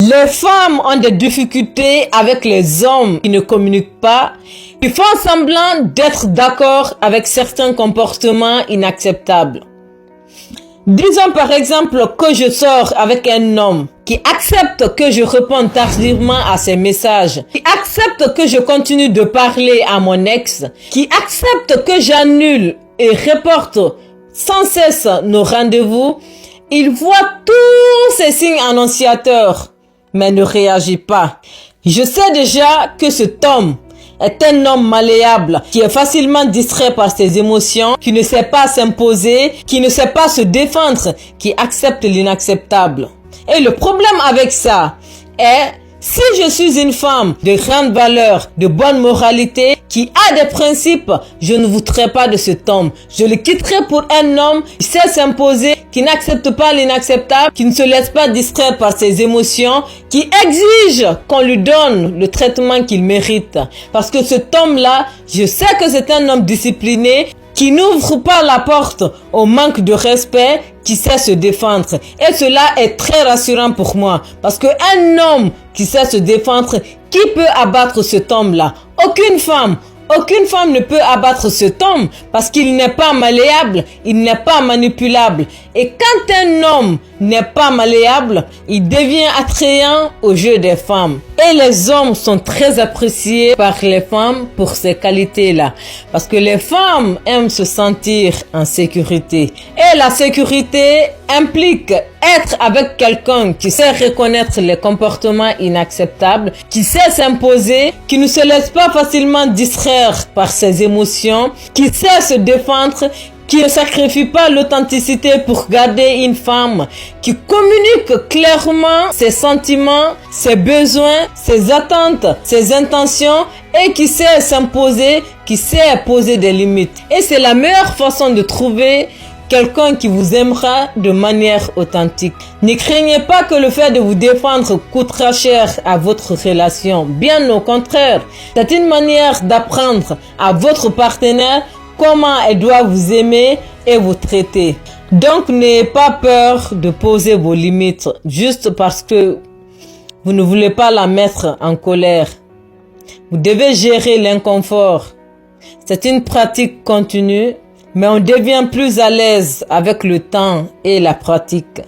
Les femmes ont des difficultés avec les hommes qui ne communiquent pas, qui font semblant d'être d'accord avec certains comportements inacceptables. Disons par exemple que je sors avec un homme qui accepte que je réponde tardivement à ses messages, qui accepte que je continue de parler à mon ex, qui accepte que j'annule et reporte sans cesse nos rendez-vous. Il voit tous ces signes annonciateurs, mais ne réagit pas. Je sais déjà que cet homme est un homme malléable, qui est facilement distrait par ses émotions, qui ne sait pas s'imposer, qui ne sait pas se défendre, qui accepte l'inacceptable. Et le problème avec ça est, si je suis une femme de grande valeur, de bonne moralité, qui a des principes, je ne voudrais pas de cet homme. Je le quitterai pour un homme qui sait s'imposer, qui n'accepte pas l'inacceptable, qui ne se laisse pas distraire par ses émotions, qui exige qu'on lui donne le traitement qu'il mérite. Parce que cet homme-là, je sais que c'est un homme discipliné, qui n'ouvre pas la porte au manque de respect, qui sait se défendre. Et cela est très rassurant pour moi. Parce que un homme qui sait se défendre, qui peut abattre cet homme-là? Aucune femme ne peut abattre cet homme parce qu'il n'est pas malléable, il n'est pas manipulable. Et quand un homme n'est pas malléable, il devient attrayant aux yeux des femmes. Et les hommes sont très appréciés par les femmes pour ces qualités-là. Parce que les femmes aiment se sentir en sécurité. Et la sécurité implique être avec quelqu'un qui sait reconnaître les comportements inacceptables, qui sait s'imposer, qui ne se laisse pas facilement distraire par ses émotions, qui sait se défendre, qui ne sacrifie pas l'authenticité pour garder une femme, qui communique clairement ses sentiments, ses besoins, ses attentes, ses intentions et qui sait s'imposer, qui sait poser des limites. Et c'est la meilleure façon de trouver quelqu'un qui vous aimera de manière authentique. Ne craignez pas que le fait de vous défendre coûtera cher à votre relation. Bien au contraire, c'est une manière d'apprendre à votre partenaire comment elle doit vous aimer et vous traiter. Donc, n'ayez pas peur de poser vos limites juste parce que vous ne voulez pas la mettre en colère. Vous devez gérer l'inconfort. C'est une pratique continue, mais on devient plus à l'aise avec le temps et la pratique.